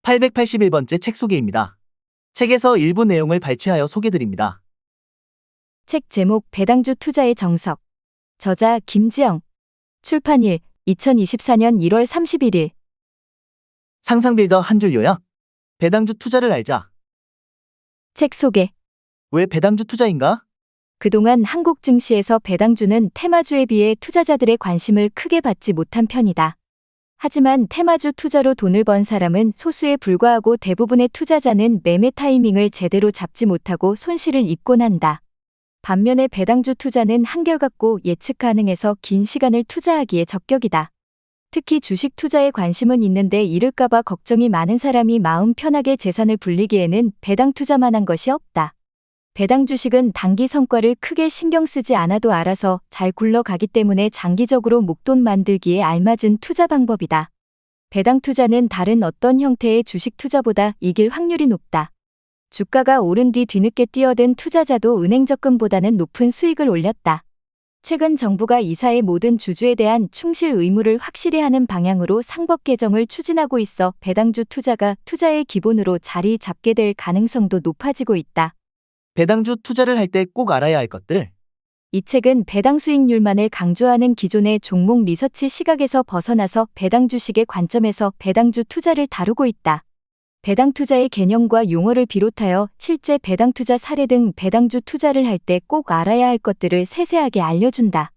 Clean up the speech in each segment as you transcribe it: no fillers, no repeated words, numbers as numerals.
881번째 책 소개입니다. 책에서 일부 내용을 발췌하여 소개드립니다. 책 제목 배당주 투자의 정석. 저자 김지영. 출판일 2024년 1월 31일. 상상빌더 한 줄 요약. 배당주 투자를 알자. 책 소개. 왜 배당주 투자인가? 그동안 한국 증시에서 배당주는 테마주에 비해 투자자들의 관심을 크게 받지 못한 편이다. 하지만 테마주 투자로 돈을 번 사람은 소수에 불과하고 대부분의 투자자는 매매 타이밍을 제대로 잡지 못하고 손실을 입곤 한다. 반면에 배당주 투자는 한결같고 예측 가능해서 긴 시간을 투자하기에 적격이다. 특히 주식 투자에 관심은 있는데 잃을까봐 걱정이 많은 사람이 마음 편하게 재산을 불리기에는 배당 투자만한 것이 없다. 배당 주식은 단기 성과를 크게 신경 쓰지 않아도 알아서 잘 굴러가기 때문에 장기적으로 목돈 만들기에 알맞은 투자 방법이다. 배당 투자는 다른 어떤 형태의 주식 투자보다 이길 확률이 높다. 주가가 오른 뒤 뒤늦게 뛰어든 투자자도 은행 적금보다는 높은 수익을 올렸다. 최근 정부가 이사의 모든 주주에 대한 충실 의무를 확실히 하는 방향으로 상법 개정을 추진하고 있어 배당주 투자가 투자의 기본으로 자리 잡게 될 가능성도 높아지고 있다. 배당주 투자를 할 때 꼭 알아야 할 것들. 이 책은 배당 수익률만을 강조하는 기존의 종목 리서치 시각에서 벗어나서 배당 주식의 관점에서 배당주 투자를 다루고 있다. 배당 투자의 개념과 용어를 비롯하여 실제 배당 투자 사례 등 배당주 투자를 할 때 꼭 알아야 할 것들을 세세하게 알려준다.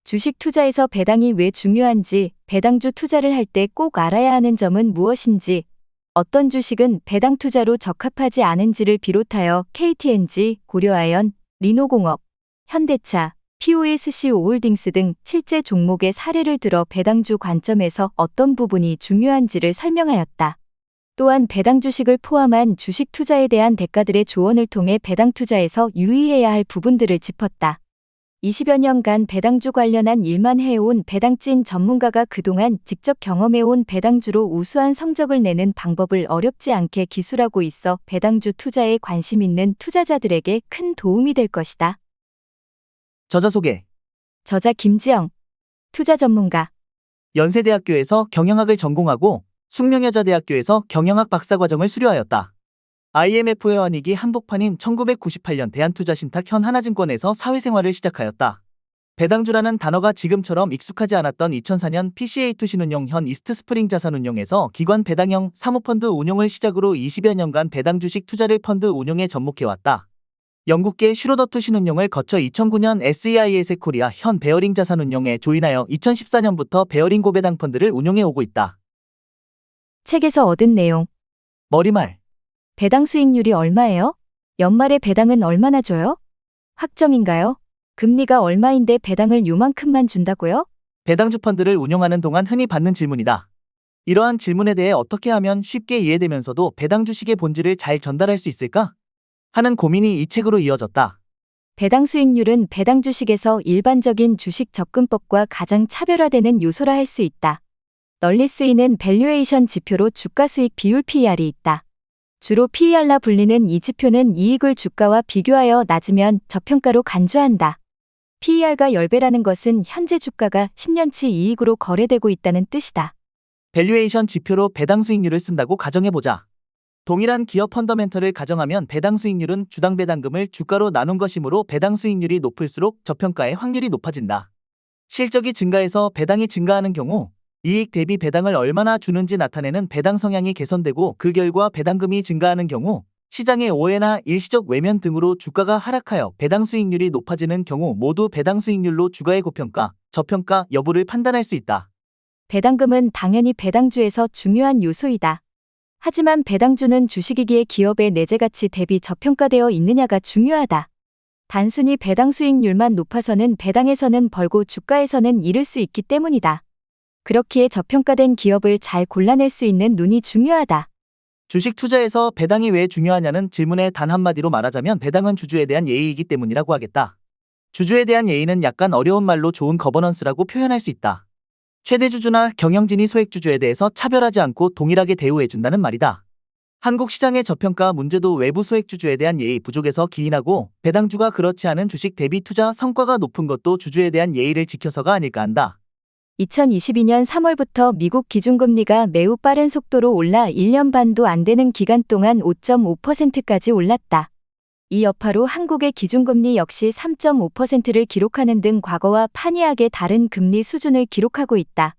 주식 투자에서 배당이 왜 중요한지, 배당주 투자를 할 때 꼭 알아야 하는 점은 무엇인지, 어떤 주식은 배당 투자로 적합하지 않은지를 비롯하여 KTNG, 고려아연, 리노공업, 현대차, POSCO홀딩스 등 실제 종목의 사례를 들어 배당주 관점에서 어떤 부분이 중요한지를 설명하였다. 또한 배당 주식을 포함한 주식 투자에 대한 대가들의 조언을 통해 배당 투자에서 유의해야 할 부분들을 짚었다. 20여 년간 배당주 관련한 일만 해온 배당찐 전문가가 그동안 직접 경험해온 배당주로 우수한 성적을 내는 방법을 어렵지 않게 기술하고 있어 배당주 투자에 관심 있는 투자자들에게 큰 도움이 될 것이다. 저자 소개. 저자 김지영. 투자 전문가. 연세대학교에서 경영학을 전공하고 숙명여자대학교에서 경영학 박사과정을 수료하였다. IMF 회원이기 한복판인 1998년 대한투자신탁 현 하나증권에서 사회생활을 시작하였다. 배당주라는 단어가 지금처럼 익숙하지 않았던 2004년 PCA2 신운용 현 이스트스프링 자산운용에서 기관 배당형 사모펀드 운용을 시작으로 20여 년간 배당주식 투자를 펀드 운용에 접목해왔다. 영국계 슈로더2 신운용을 거쳐 2009년 SEI에셋코리아 현 베어링 자산운용에 조인하여 2014년부터 베어링 고배당 펀드를 운용해오고 있다. 책에서 얻은 내용. 머리말. 배당 수익률이 얼마예요? 연말에 배당은 얼마나 줘요? 확정인가요? 금리가 얼마인데 배당을 요만큼만 준다고요? 배당주 펀드를 운영하는 동안 흔히 받는 질문이다. 이러한 질문에 대해 어떻게 하면 쉽게 이해되면서도 배당 주식의 본질을 잘 전달할 수 있을까? 하는 고민이 이 책으로 이어졌다. 배당 수익률은 배당 주식에서 일반적인 주식 접근법과 가장 차별화되는 요소라 할 수 있다. 널리 쓰이는 밸류에이션 지표로 주가 수익 비율 PER이 있다. 주로 PER라 불리는 이 지표는 이익을 주가와 비교하여 낮으면 저평가로 간주한다. PER가 10배라는 것은 현재 주가가 10년치 이익으로 거래되고 있다는 뜻이다. 밸류에이션 지표로 배당 수익률을 쓴다고 가정해보자. 동일한 기업 펀더멘털을 가정하면 배당 수익률은 주당 배당금을 주가로 나눈 것이므로 배당 수익률이 높을수록 저평가의 확률이 높아진다. 실적이 증가해서 배당이 증가하는 경우 이익 대비 배당을 얼마나 주는지 나타내는 배당 성향이 개선되고 그 결과 배당금이 증가하는 경우 시장의 오해나 일시적 외면 등으로 주가가 하락하여 배당 수익률이 높아지는 경우 모두 배당 수익률로 주가의 고평가, 저평가 여부를 판단할 수 있다. 배당금은 당연히 배당주에서 중요한 요소이다. 하지만 배당주는 주식이기에 기업의 내재가치 대비 저평가되어 있느냐가 중요하다. 단순히 배당 수익률만 높아서는 배당에서는 벌고 주가에서는 잃을 수 있기 때문이다. 그렇기에 저평가된 기업을 잘 골라낼 수 있는 눈이 중요하다. 주식 투자에서 배당이 왜 중요하냐는 질문에 단 한마디로 말하자면 배당은 주주에 대한 예의이기 때문이라고 하겠다. 주주에 대한 예의는 약간 어려운 말로 좋은 거버넌스라고 표현할 수 있다. 최대주주나 경영진이 소액주주에 대해서 차별하지 않고 동일하게 대우해준다는 말이다. 한국 시장의 저평가 문제도 외부 소액주주에 대한 예의 부족에서 기인하고 배당주가 그렇지 않은 주식 대비 투자 성과가 높은 것도 주주에 대한 예의를 지켜서가 아닐까 한다. 2022년 3월부터 미국 기준금리가 매우 빠른 속도로 올라 1년 반도 안 되는 기간 동안 5.5%까지 올랐다. 이 여파로 한국의 기준금리 역시 3.5%를 기록하는 등 과거와 판이하게 다른 금리 수준을 기록하고 있다.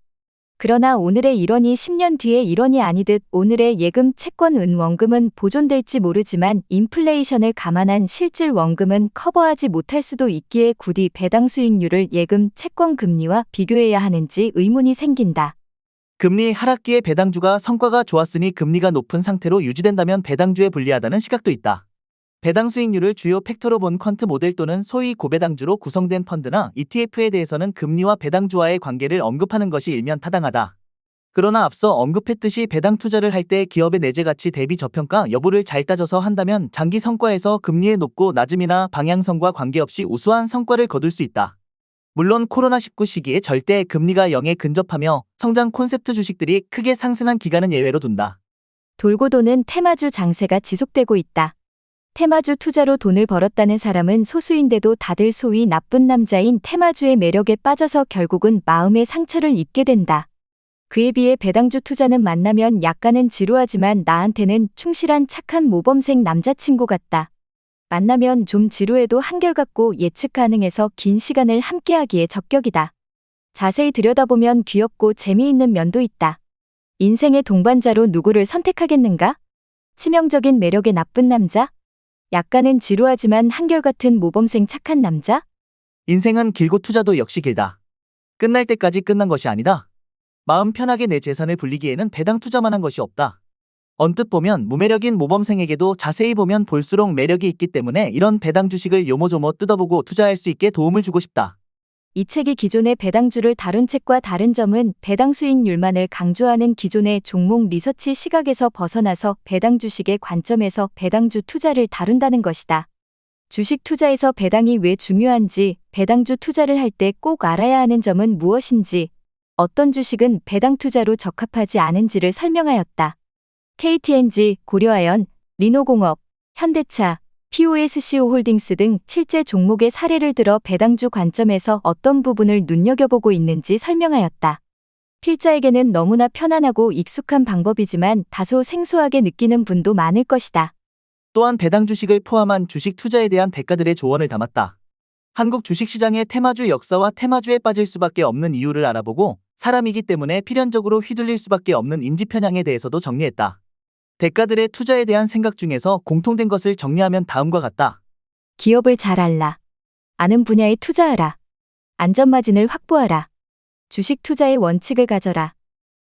그러나 오늘의 1원이 10년 뒤의 1원이 아니듯 오늘의 예금 채권 은 원금은 보존될지 모르지만 인플레이션을 감안한 실질 원금은 커버하지 못할 수도 있기에 굳이 배당 수익률을 예금 채권 금리와 비교해야 하는지 의문이 생긴다. 금리 하락기에 배당주가 성과가 좋았으니 금리가 높은 상태로 유지된다면 배당주에 불리하다는 시각도 있다. 배당 수익률을 주요 팩터로 본 퀀트 모델 또는 소위 고배당주로 구성된 펀드나 ETF에 대해서는 금리와 배당주와의 관계를 언급하는 것이 일면 타당하다. 그러나 앞서 언급했듯이 배당 투자를 할 때 기업의 내재 가치 대비 저평가 여부를 잘 따져서 한다면 장기 성과에서 금리의 높고 낮음이나 방향성과 관계없이 우수한 성과를 거둘 수 있다. 물론 코로나19 시기에 절대 금리가 0에 근접하며 성장 콘셉트 주식들이 크게 상승한 기간은 예외로 둔다. 돌고 도는 테마주 장세가 지속되고 있다. 테마주 투자로 돈을 벌었다는 사람은 소수인데도 다들 소위 나쁜 남자인 테마주의 매력에 빠져서 결국은 마음의 상처를 입게 된다. 그에 비해 배당주 투자는 만나면 약간은 지루하지만 나한테는 충실한 착한 모범생 남자친구 같다. 만나면 좀 지루해도 한결같고 예측 가능해서 긴 시간을 함께하기에 적격이다. 자세히 들여다보면 귀엽고 재미있는 면도 있다. 인생의 동반자로 누구를 선택하겠는가? 치명적인 매력의 나쁜 남자? 약간은 지루하지만 한결같은 모범생 착한 남자? 인생은 길고 투자도 역시 길다. 끝날 때까지 끝난 것이 아니다. 마음 편하게 내 재산을 불리기에는 배당 투자만 한 것이 없다. 언뜻 보면 무매력인 모범생에게도 자세히 보면 볼수록 매력이 있기 때문에 이런 배당 주식을 요모조모 뜯어보고 투자할 수 있게 도움을 주고 싶다. 이 책이 기존의 배당주를 다룬 책과 다른 점은 배당 수익률만을 강조하는 기존의 종목 리서치 시각에서 벗어나서 배당 주식의 관점에서 배당주 투자를 다룬다는 것이다. 주식 투자에서 배당이 왜 중요한지, 배당주 투자를 할 때 꼭 알아야 하는 점은 무엇인지, 어떤 주식은 배당 투자로 적합하지 않은지를 설명하였다. KTNG, 고려아연, 리노공업, 현대차, POSCO 홀딩스 등 실제 종목의 사례를 들어 배당주 관점에서 어떤 부분을 눈여겨보고 있는지 설명하였다. 필자에게는 너무나 편안하고 익숙한 방법이지만 다소 생소하게 느끼는 분도 많을 것이다. 또한 배당 주식을 포함한 주식 투자에 대한 대가들의 조언을 담았다. 한국 주식시장의 테마주 역사와 테마주에 빠질 수밖에 없는 이유를 알아보고 사람이기 때문에 필연적으로 휘둘릴 수밖에 없는 인지 편향에 대해서도 정리했다. 대가들의 투자에 대한 생각 중에서 공통된 것을 정리하면 다음과 같다. 기업을 잘 알라. 아는 분야에 투자하라. 안전마진을 확보하라. 주식 투자의 원칙을 가져라.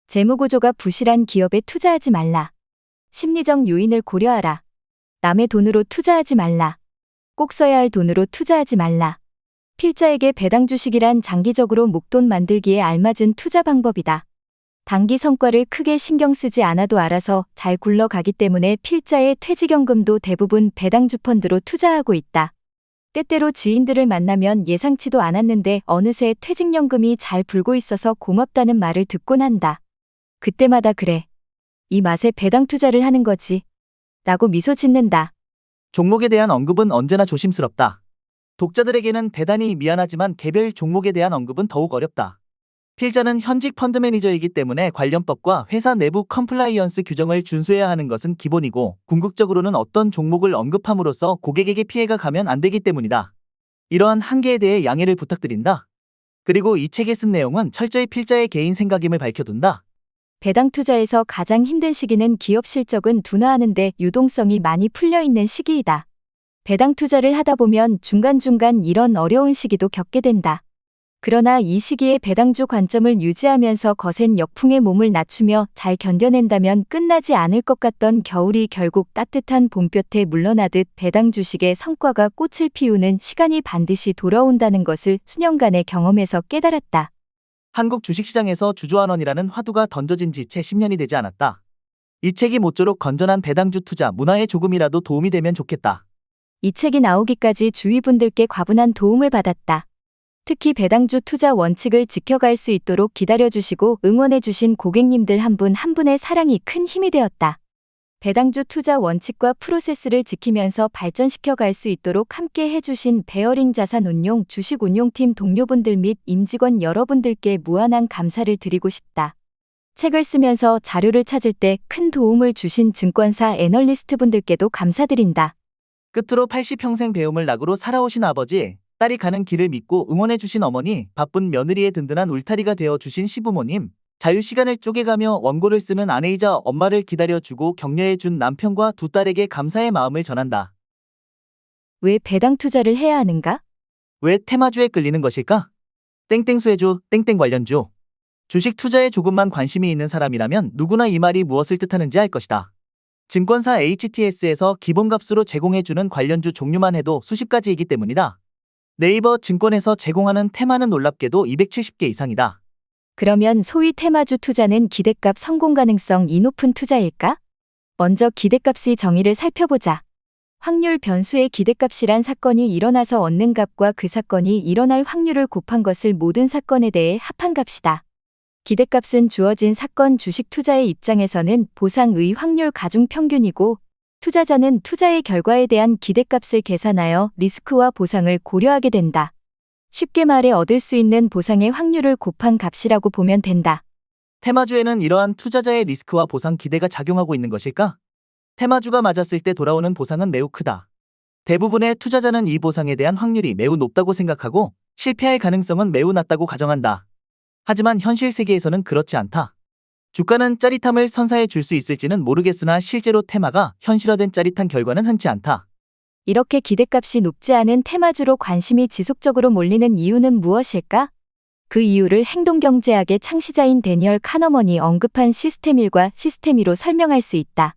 재무구조가 부실한 기업에 투자하지 말라. 심리적 요인을 고려하라. 남의 돈으로 투자하지 말라. 꼭 써야 할 돈으로 투자하지 말라. 필자에게 배당 주식이란 장기적으로 목돈 만들기에 알맞은 투자 방법이다. 단기 성과를 크게 신경 쓰지 않아도 알아서 잘 굴러가기 때문에 필자의 퇴직연금도 대부분 배당주 펀드로 투자하고 있다. 때때로 지인들을 만나면 예상치도 않았는데 어느새 퇴직연금이 잘 불고 있어서 고맙다는 말을 듣곤 한다. 그때마다 그래. 이 맛에 배당 투자를 하는 거지. 라고 미소 짓는다. 종목에 대한 언급은 언제나 조심스럽다. 독자들에게는 대단히 미안하지만 개별 종목에 대한 언급은 더욱 어렵다. 필자는 현직 펀드 매니저이기 때문에 관련법과 회사 내부 컴플라이언스 규정을 준수해야 하는 것은 기본이고 궁극적으로는 어떤 종목을 언급함으로써 고객에게 피해가 가면 안 되기 때문이다. 이러한 한계에 대해 양해를 부탁드린다. 그리고 이 책에 쓴 내용은 철저히 필자의 개인 생각임을 밝혀둔다. 배당 투자에서 가장 힘든 시기는 기업 실적은 둔화하는데 유동성이 많이 풀려있는 시기이다. 배당 투자를 하다 보면 중간중간 이런 어려운 시기도 겪게 된다. 그러나 이 시기에 배당주 관점을 유지하면서 거센 역풍의 몸을 낮추며 잘 견뎌낸다면 끝나지 않을 것 같던 겨울이 결국 따뜻한 봄볕에 물러나듯 배당 주식의 성과가 꽃을 피우는 시간이 반드시 돌아온다는 것을 수년간의 경험에서 깨달았다. 한국 주식시장에서 주주환원이라는 화두가 던져진 지 채 10년이 되지 않았다. 이 책이 모쪼록 건전한 배당주 투자 문화에 조금이라도 도움이 되면 좋겠다. 이 책이 나오기까지 주위 분들께 과분한 도움을 받았다. 특히 배당주 투자 원칙을 지켜갈 수 있도록 기다려주시고 응원해주신 고객님들 한 분 한 분의 사랑이 큰 힘이 되었다. 배당주 투자 원칙과 프로세스를 지키면서 발전시켜 갈 수 있도록 함께 해주신 베어링 자산운용 주식운용팀 동료분들 및 임직원 여러분들께 무한한 감사를 드리고 싶다. 책을 쓰면서 자료를 찾을 때 큰 도움을 주신 증권사 애널리스트 분들께도 감사드린다. 끝으로 80평생 배움을 낙으로 살아오신 아버지, 딸이 가는 길을 믿고 응원해주신 어머니, 바쁜 며느리의 든든한 울타리가 되어주신 시부모님, 자유시간을 쪼개가며 원고를 쓰는 아내이자 엄마를 기다려주고 격려해준 남편과 두 딸에게 감사의 마음을 전한다. 왜 배당 투자를 해야 하는가? 왜 테마주에 끌리는 것일까? 땡땡수혜주, 땡땡 관련주. 주식 투자에 조금만 관심이 있는 사람이라면 누구나 이 말이 무엇을 뜻하는지 알 것이다. 증권사 HTS에서 기본값으로 제공해주는 관련주 종류만 해도 수십 가지이기 때문이다. 네이버 증권에서 제공하는 테마는 놀랍게도 270개 이상이다. 그러면 소위 테마주 투자는 기대값 성공 가능성이 높은 투자일까? 먼저 기대값의 정의를 살펴보자. 확률 변수의 기대값이란 사건이 일어나서 얻는 값과 그 사건이 일어날 확률을 곱한 것을 모든 사건에 대해 합한 값이다. 기대값은 주어진 사건 주식 투자의 입장에서는 보상의 확률 가중 평균이고, 투자자는 투자의 결과에 대한 기대값을 계산하여 리스크와 보상을 고려하게 된다. 쉽게 말해 얻을 수 있는 보상의 확률을 곱한 값이라고 보면 된다. 테마주에는 이러한 투자자의 리스크와 보상 기대가 작용하고 있는 것일까? 테마주가 맞았을 때 돌아오는 보상은 매우 크다. 대부분의 투자자는 이 보상에 대한 확률이 매우 높다고 생각하고 실패할 가능성은 매우 낮다고 가정한다. 하지만 현실 세계에서는 그렇지 않다. 주가는 짜릿함을 선사해 줄 수 있을지는 모르겠으나 실제로 테마가 현실화된 짜릿한 결과는 흔치 않다. 이렇게 기대값이 높지 않은 테마주로 관심이 지속적으로 몰리는 이유는 무엇일까? 그 이유를 행동경제학의 창시자인 데니얼 카너먼이 언급한 시스템 1과 시스템 2로 설명할 수 있다.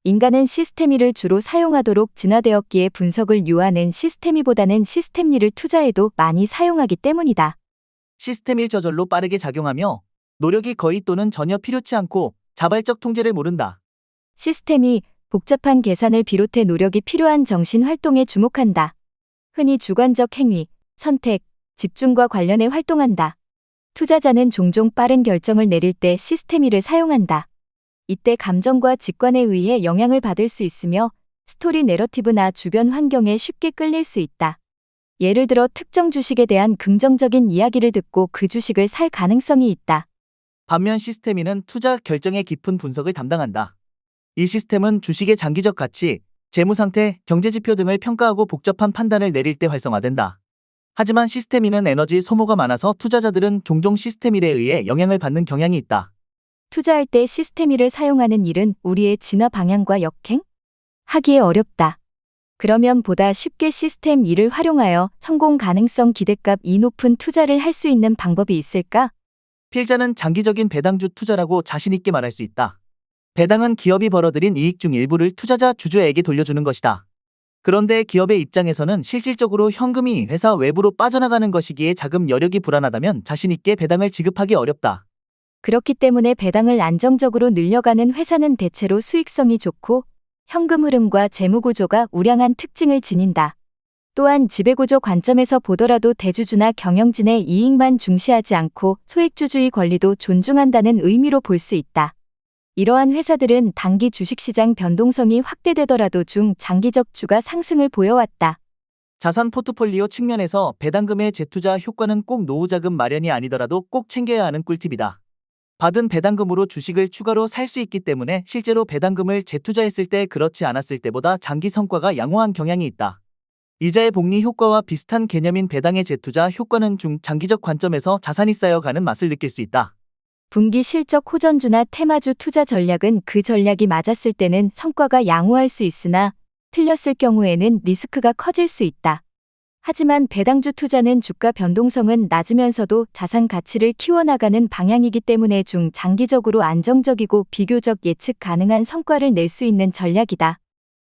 인간은 시스템 1을 주로 사용하도록 진화되었기에 분석을 요하는 시스템 2보다는 시스템 2를 투자에도 많이 사용하기 때문이다. 시스템 1 저절로 빠르게 작용하며 노력이 거의 또는 전혀 필요치 않고 자발적 통제를 모른다. 시스템이 복잡한 계산을 비롯해 노력이 필요한 정신 활동에 주목한다. 흔히 주관적 행위, 선택, 집중과 관련해 활동한다. 투자자는 종종 빠른 결정을 내릴 때 시스템 1을 사용한다. 이때 감정과 직관에 의해 영향을 받을 수 있으며 스토리 내러티브나 주변 환경에 쉽게 끌릴 수 있다. 예를 들어 특정 주식에 대한 긍정적인 이야기를 듣고 그 주식을 살 가능성이 있다. 반면 시스템 2는 투자 결정의 깊은 분석을 담당한다. 이 시스템은 주식의 장기적 가치, 재무 상태, 경제 지표 등을 평가하고 복잡한 판단을 내릴 때 활성화된다. 하지만 시스템 2는 에너지 소모가 많아서 투자자들은 종종 시스템 1에 의해 영향을 받는 경향이 있다. 투자할 때 시스템 1을 사용하는 일은 우리의 진화 방향과 역행? 하기에 어렵다. 그러면 보다 쉽게 시스템 2를 활용하여 성공 가능성 기대값이 높은 투자를 할 수 있는 방법이 있을까? 필자는 장기적인 배당주 투자라고 자신있게 말할 수 있다. 배당은 기업이 벌어들인 이익 중 일부를 투자자 주주에게 돌려주는 것이다. 그런데 기업의 입장에서는 실질적으로 현금이 회사 외부로 빠져나가는 것이기에 자금 여력이 불안하다면 자신있게 배당을 지급하기 어렵다. 그렇기 때문에 배당을 안정적으로 늘려가는 회사는 대체로 수익성이 좋고 현금 흐름과 재무 구조가 우량한 특징을 지닌다. 또한 지배구조 관점에서 보더라도 대주주나 경영진의 이익만 중시하지 않고 소액주주의 권리도 존중한다는 의미로 볼 수 있다. 이러한 회사들은 단기 주식시장 변동성이 확대되더라도 중장기적 주가 상승을 보여왔다. 자산 포트폴리오 측면에서 배당금의 재투자 효과는 꼭 노후자금 마련이 아니더라도 꼭 챙겨야 하는 꿀팁이다. 받은 배당금으로 주식을 추가로 살 수 있기 때문에 실제로 배당금을 재투자했을 때 그렇지 않았을 때보다 장기 성과가 양호한 경향이 있다. 이자의 복리 효과와 비슷한 개념인 배당의 재투자 효과는 중장기적 관점에서 자산이 쌓여가는 맛을 느낄 수 있다. 분기 실적 호전주나 테마주 투자 전략은 그 전략이 맞았을 때는 성과가 양호할 수 있으나 틀렸을 경우에는 리스크가 커질 수 있다. 하지만 배당주 투자는 주가 변동성은 낮으면서도 자산 가치를 키워나가는 방향이기 때문에 중장기적으로 안정적이고 비교적 예측 가능한 성과를 낼 수 있는 전략이다.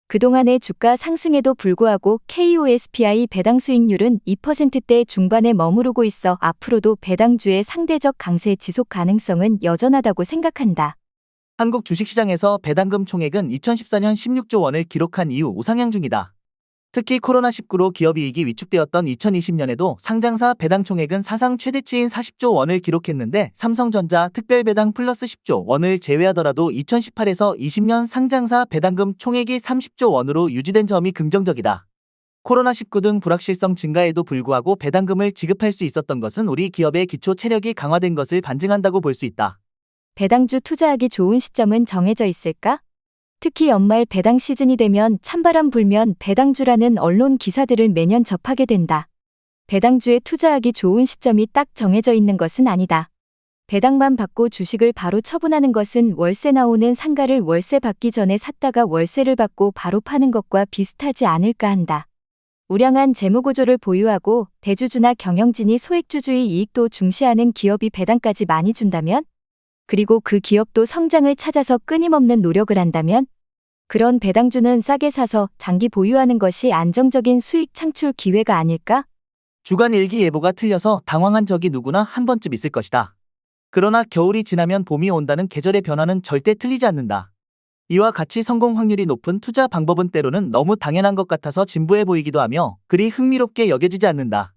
그동안의 주가 상승에도 불구하고 KOSPI 배당 수익률은 2%대 중반에 머무르고 있어 앞으로도 배당주의 상대적 강세 지속 가능성은 여전하다고 생각한다. 한국 주식시장에서 배당금 총액은 2014년 16조 원을 기록한 이후 우상향 중이다. 특히 코로나19로 기업이익이 위축되었던 2020년에도 상장사 배당 총액은 사상 최대치인 40조 원을 기록했는데 삼성전자 특별배당 플러스 10조 원을 제외하더라도 2018에서 20년 상장사 배당금 총액이 30조 원으로 유지된 점이 긍정적이다. 코로나19 등 불확실성 증가에도 불구하고 배당금을 지급할 수 있었던 것은 우리 기업의 기초 체력이 강화된 것을 반증한다고 볼 수 있다. 배당주 투자하기 좋은 시점은 정해져 있을까? 특히 연말 배당 시즌이 되면 찬바람 불면 배당주라는 언론 기사들을 매년 접하게 된다. 배당주에 투자하기 좋은 시점이 딱 정해져 있는 것은 아니다. 배당만 받고 주식을 바로 처분하는 것은 월세 나오는 상가를 월세 받기 전에 샀다가 월세를 받고 바로 파는 것과 비슷하지 않을까 한다. 우량한 재무구조를 보유하고 대주주나 경영진이 소액주주의 이익도 중시하는 기업이 배당까지 많이 준다면? 그리고 그 기업도 성장을 찾아서 끊임없는 노력을 한다면? 그런 배당주는 싸게 사서 장기 보유하는 것이 안정적인 수익 창출 기회가 아닐까? 주간 일기예보가 틀려서 당황한 적이 누구나 한 번쯤 있을 것이다. 그러나 겨울이 지나면 봄이 온다는 계절의 변화는 절대 틀리지 않는다. 이와 같이 성공 확률이 높은 투자 방법은 때로는 너무 당연한 것 같아서 진부해 보이기도 하며 그리 흥미롭게 여겨지지 않는다.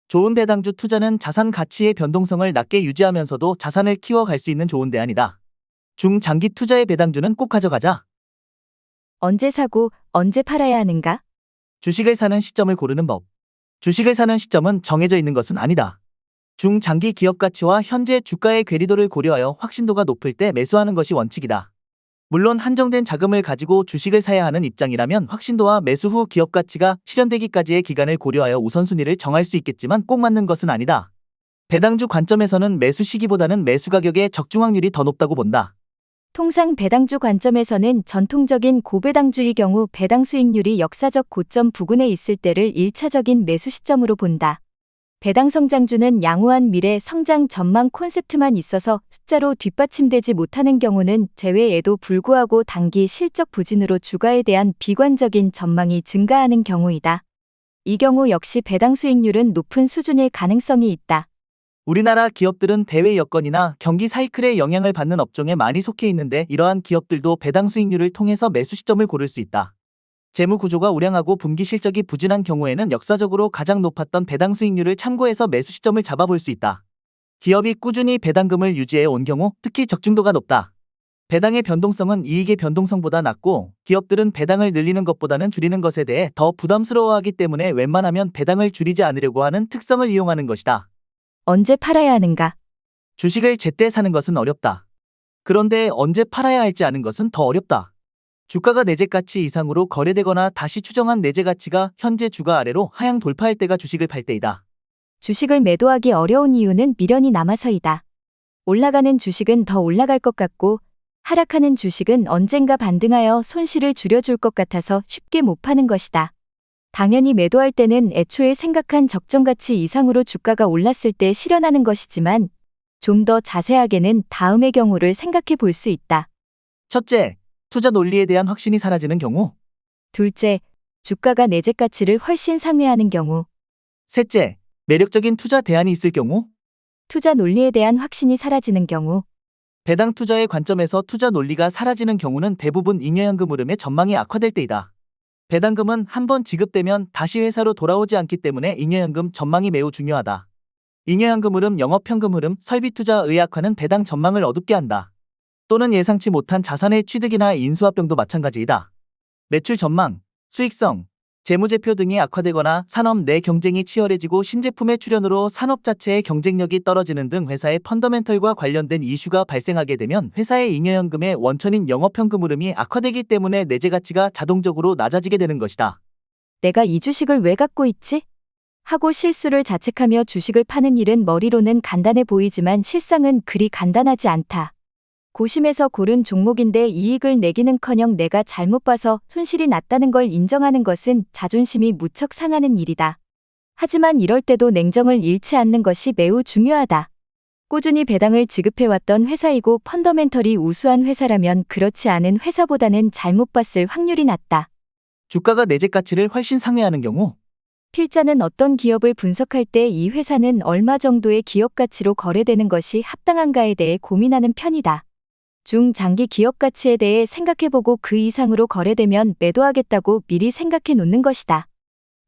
좋은 배당주 투자는 자산 가치의 변동성을 낮게 유지하면서도 자산을 키워갈 수 있는 좋은 대안이다. 중장기 투자의 배당주는 꼭 가져가자. 언제 사고 언제 팔아야 하는가? 주식을 사는 시점을 고르는 법. 주식을 사는 시점은 정해져 있는 것은 아니다. 중장기 기업 가치와 현재 주가의 괴리도를 고려하여 확신도가 높을 때 매수하는 것이 원칙이다. 물론 한정된 자금을 가지고 주식을 사야 하는 입장이라면 확신도와 매수 후 기업 가치가 실현되기까지의 기간을 고려하여 우선순위를 정할 수 있겠지만 꼭 맞는 것은 아니다. 배당주 관점에서는 매수 시기보다는 매수 가격의 적중 확률이 더 높다고 본다. 통상 배당주 관점에서는 전통적인 고배당주의 경우 배당 수익률이 역사적 고점 부근에 있을 때를 1차적인 매수 시점으로 본다. 배당 성장주는 양호한 미래 성장 전망 콘셉트만 있어서 숫자로 뒷받침되지 못하는 경우는 제외에도 불구하고 단기 실적 부진으로 주가에 대한 비관적인 전망이 증가하는 경우이다. 이 경우 역시 배당 수익률은 높은 수준일 가능성이 있다. 우리나라 기업들은 대외 여건이나 경기 사이클에 영향을 받는 업종에 많이 속해 있는데 이러한 기업들도 배당 수익률을 통해서 매수 시점을 고를 수 있다. 재무 구조가 우량하고 분기 실적이 부진한 경우에는 역사적으로 가장 높았던 배당 수익률을 참고해서 매수 시점을 잡아볼 수 있다. 기업이 꾸준히 배당금을 유지해 온 경우 특히 적중도가 높다. 배당의 변동성은 이익의 변동성보다 낮고 기업들은 배당을 늘리는 것보다는 줄이는 것에 대해 더 부담스러워하기 때문에 웬만하면 배당을 줄이지 않으려고 하는 특성을 이용하는 것이다. 언제 팔아야 하는가? 주식을 제때 사는 것은 어렵다. 그런데 언제 팔아야 할지 아는 것은 더 어렵다. 주가가 내재가치 이상으로 거래되거나 다시 추정한 내재가치가 현재 주가 아래로 하향 돌파할 때가 주식을 팔 때이다. 주식을 매도하기 어려운 이유는 미련이 남아서이다. 올라가는 주식은 더 올라갈 것 같고 하락하는 주식은 언젠가 반등하여 손실을 줄여줄 것 같아서 쉽게 못 파는 것이다. 당연히 매도할 때는 애초에 생각한 적정가치 이상으로 주가가 올랐을 때 실현하는 것이지만 좀 더 자세하게는 다음의 경우를 생각해 볼 수 있다. 첫째, 투자 논리에 대한 확신이 사라지는 경우. 둘째, 주가가 내재가치를 훨씬 상회하는 경우. 셋째, 매력적인 투자 대안이 있을 경우. 투자 논리에 대한 확신이 사라지는 경우. 배당 투자의 관점에서 투자 논리가 사라지는 경우는 대부분 잉여연금 흐름의 전망이 악화될 때이다. 배당금은 한번 지급되면 다시 회사로 돌아오지 않기 때문에 잉여연금 전망이 매우 중요하다. 잉여연금 흐름, 영업현금 흐름, 설비 투자 의악화는 배당 전망을 어둡게 한다. 또는 예상치 못한 자산의 취득이나 인수합병도 마찬가지이다. 매출 전망, 수익성, 재무제표 등이 악화되거나 산업 내 경쟁이 치열해지고 신제품의 출현으로 산업 자체의 경쟁력이 떨어지는 등 회사의 펀더멘털과 관련된 이슈가 발생하게 되면 회사의 잉여연금의 원천인 영업현금 흐름이 악화되기 때문에 내재가치가 자동적으로 낮아지게 되는 것이다. 내가 이 주식을 왜 갖고 있지? 하고 실수를 자책하며 주식을 파는 일은 머리로는 간단해 보이지만 실상은 그리 간단하지 않다. 고심해서 고른 종목인데 이익을 내기는커녕 내가 잘못 봐서 손실이 났다는 걸 인정하는 것은 자존심이 무척 상하는 일이다. 하지만 이럴 때도 냉정을 잃지 않는 것이 매우 중요하다. 꾸준히 배당을 지급해왔던 회사이고 펀더멘털이 우수한 회사라면 그렇지 않은 회사보다는 잘못 봤을 확률이 낮다. 주가가 내재가치를 훨씬 상회하는 경우. 필자는 어떤 기업을 분석할 때 이 회사는 얼마 정도의 기업 가치로 거래되는 것이 합당한가에 대해 고민하는 편이다. 중장기 기업 가치에 대해 생각해보고 그 이상으로 거래되면 매도하겠다고 미리 생각해 놓는 것이다.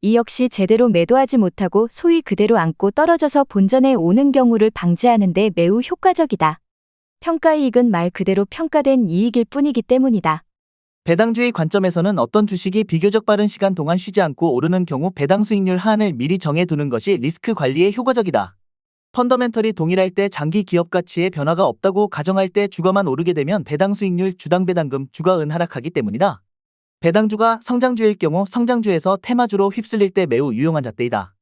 이 역시 제대로 매도하지 못하고 소위 그대로 안고 떨어져서 본전에 오는 경우를 방지하는 데 매우 효과적이다. 평가이익은 말 그대로 평가된 이익일 뿐이기 때문이다. 배당주의 관점에서는 어떤 주식이 비교적 빠른 시간 동안 쉬지 않고 오르는 경우 배당 수익률 하한을 미리 정해두는 것이 리스크 관리에 효과적이다. 펀더멘털이 동일할 때 장기 기업 가치에 변화가 없다고 가정할 때 주가만 오르게 되면 배당 수익률, 주당 배당금, 주가은 하락하기 때문이다. 배당주가 성장주일 경우 성장주에서 테마주로 휩쓸릴 때 매우 유용한 잣대이다.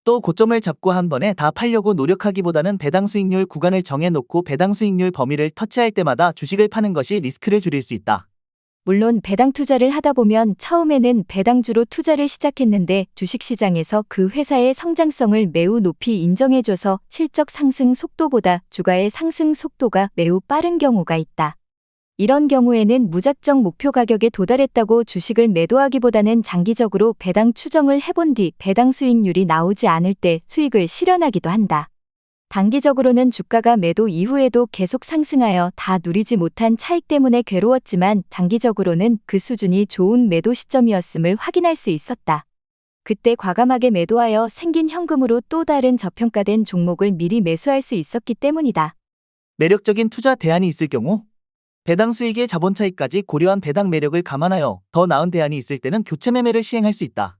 또 고점을 잡고 한 번에 다 팔려고 노력하기보다는 배당 수익률 구간을 정해놓고 배당 수익률 범위를 터치할 때마다 주식을 파는 것이 리스크를 줄일 수 있다. 물론 배당 투자를 하다 보면 처음에는 배당주로 투자를 시작했는데 주식시장에서 그 회사의 성장성을 매우 높이 인정해줘서 실적 상승 속도보다 주가의 상승 속도가 매우 빠른 경우가 있다. 이런 경우에는 무작정 목표 가격에 도달했다고 주식을 매도하기보다는 장기적으로 배당 추정을 해본 뒤 배당 수익률이 나오지 않을 때 수익을 실현하기도 한다. 단기적으로는 주가가 매도 이후에도 계속 상승하여 다 누리지 못한 차익 때문에 괴로웠지만 장기적으로는 그 수준이 좋은 매도 시점이었음을 확인할 수 있었다. 그때 과감하게 매도하여 생긴 현금으로 또 다른 저평가된 종목을 미리 매수할 수 있었기 때문이다. 매력적인 투자 대안이 있을 경우 배당 수익의 자본 차익까지 고려한 배당 매력을 감안하여 더 나은 대안이 있을 때는 교체 매매를 시행할 수 있다.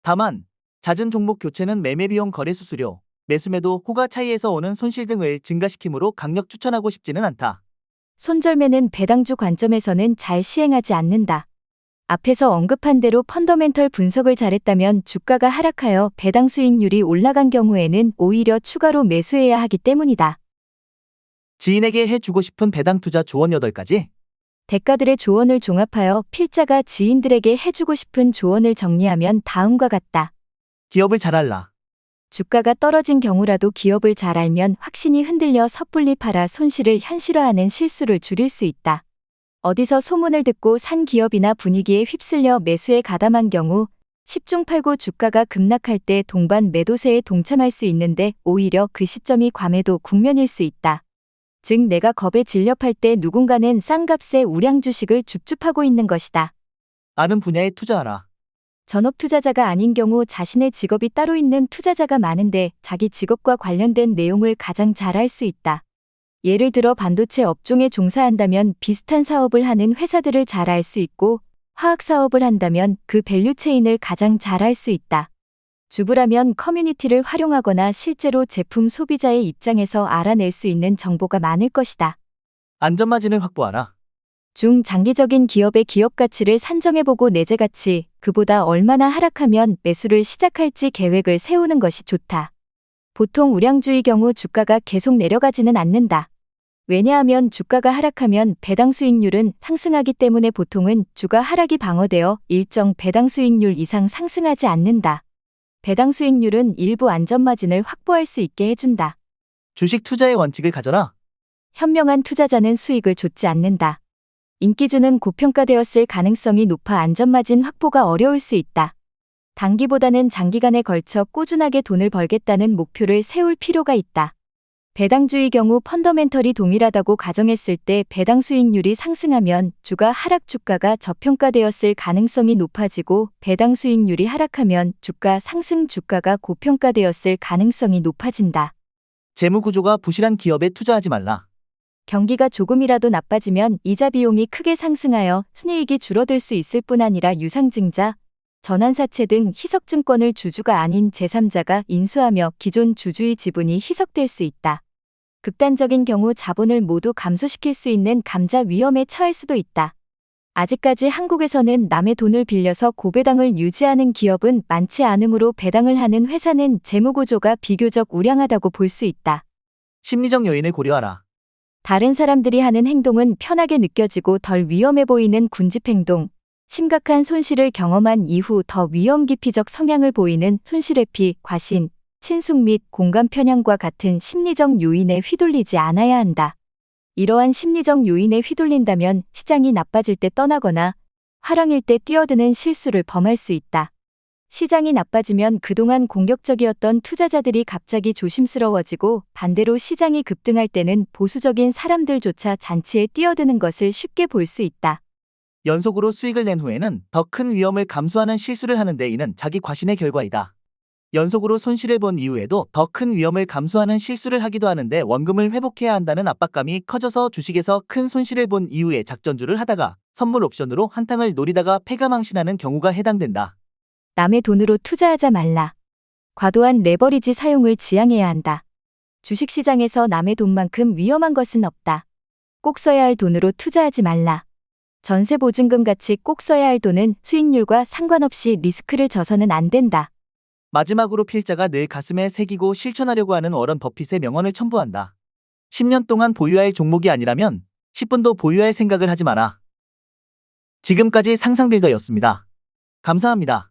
다만 잦은 종목 교체는 매매 비용, 거래 수수료, 매수매도, 호가 차이에서 오는 손실 등을 증가시키므로 강력 추천하고 싶지는 않다. 손절매는 배당주 관점에서는 잘 시행하지 않는다. 앞에서 언급한 대로 펀더멘털 분석을 잘했다면 주가가 하락하여 배당 수익률이 올라간 경우에는 오히려 추가로 매수해야 하기 때문이다. 지인에게 해주고 싶은 배당 투자 조언 8가지. 대가들의 조언을 종합하여 필자가 지인들에게 해주고 싶은 조언을 정리하면 다음과 같다. 기업을 잘 알라. 주가가 떨어진 경우라도 기업을 잘 알면 확신이 흔들려 섣불리 팔아 손실을 현실화하는 실수를 줄일 수 있다. 어디서 소문을 듣고 산 기업이나 분위기에 휩쓸려 매수에 가담한 경우 10중 8구 주가가 급락할 때 동반 매도세에 동참할 수 있는데 오히려 그 시점이 과매도 국면일 수 있다. 즉 내가 겁에 질려 팔 때 누군가는 싼 값에 우량 주식을 줍줍하고 있는 것이다. 아는 분야에 투자하라. 전업 투자자가 아닌 경우 자신의 직업이 따로 있는 투자자가 많은데 자기 직업과 관련된 내용을 가장 잘 알 수 있다. 예를 들어 반도체 업종에 종사한다면 비슷한 사업을 하는 회사들을 잘 알 수 있고 화학 사업을 한다면 그 밸류체인을 가장 잘 알 수 있다. 주부라면 커뮤니티를 활용하거나 실제로 제품 소비자의 입장에서 알아낼 수 있는 정보가 많을 것이다. 안전마진을 확보하라. 중장기적인 기업의 기업 가치를 산정해보고 내재 가치, 그보다 얼마나 하락하면 매수를 시작할지 계획을 세우는 것이 좋다. 보통 우량주의 경우 주가가 계속 내려가지는 않는다. 왜냐하면 주가가 하락하면 배당 수익률은 상승하기 때문에 보통은 주가 하락이 방어되어 일정 배당 수익률 이상 상승하지 않는다. 배당 수익률은 일부 안전마진을 확보할 수 있게 해준다. 주식 투자의 원칙을 가져라. 현명한 투자자는 수익을 좇지 않는다. 인기주는 고평가되었을 가능성이 높아 안전마진 확보가 어려울 수 있다. 단기보다는 장기간에 걸쳐 꾸준하게 돈을 벌겠다는 목표를 세울 필요가 있다. 배당주의 경우 펀더멘털이 동일하다고 가정했을 때 배당 수익률이 상승하면 주가 하락, 주가가 저평가되었을 가능성이 높아지고 배당 수익률이 하락하면 주가 상승, 주가가 고평가되었을 가능성이 높아진다. 재무 구조가 부실한 기업에 투자하지 말라. 경기가 조금이라도 나빠지면 이자 비용이 크게 상승하여 순이익이 줄어들 수 있을 뿐 아니라 유상증자, 전환사채 등 희석증권을 주주가 아닌 제3자가 인수하며 기존 주주의 지분이 희석될 수 있다. 극단적인 경우 자본을 모두 감소시킬 수 있는 감자 위험에 처할 수도 있다. 아직까지 한국에서는 남의 돈을 빌려서 고배당을 유지하는 기업은 많지 않으므로 배당을 하는 회사는 재무구조가 비교적 우량하다고 볼 수 있다. 심리적 요인을 고려하라. 다른 사람들이 하는 행동은 편하게 느껴지고 덜 위험해 보이는 군집행동, 심각한 손실을 경험한 이후 더 위험 기피적 성향을 보이는 손실회피, 과신, 친숙 및 공감 편향과 같은 심리적 요인에 휘둘리지 않아야 한다. 이러한 심리적 요인에 휘둘린다면 시장이 나빠질 때 떠나거나 화랑일 때 뛰어드는 실수를 범할 수 있다. 시장이 나빠지면 그동안 공격적이었던 투자자들이 갑자기 조심스러워지고 반대로 시장이 급등할 때는 보수적인 사람들조차 잔치에 뛰어드는 것을 쉽게 볼 수 있다. 연속으로 수익을 낸 후에는 더 큰 위험을 감수하는 실수를 하는데 이는 자기 과신의 결과이다. 연속으로 손실을 본 이후에도 더 큰 위험을 감수하는 실수를 하기도 하는데 원금을 회복해야 한다는 압박감이 커져서 주식에서 큰 손실을 본 이후에 작전주를 하다가 선물 옵션으로 한탕을 노리다가 패가망신하는 경우가 해당된다. 남의 돈으로 투자하자 말라. 과도한 레버리지 사용을 지양해야 한다. 주식시장에서 남의 돈만큼 위험한 것은 없다. 꼭 써야 할 돈으로 투자하지 말라. 전세보증금 같이 꼭 써야 할 돈은 수익률과 상관없이 리스크를 져서는 안 된다. 마지막으로 필자가 늘 가슴에 새기고 실천하려고 하는 워런 버핏의 명언을 첨부한다. 10년 동안 보유할 종목이 아니라면 10분도 보유할 생각을 하지 마라. 지금까지 상상빌더였습니다. 감사합니다.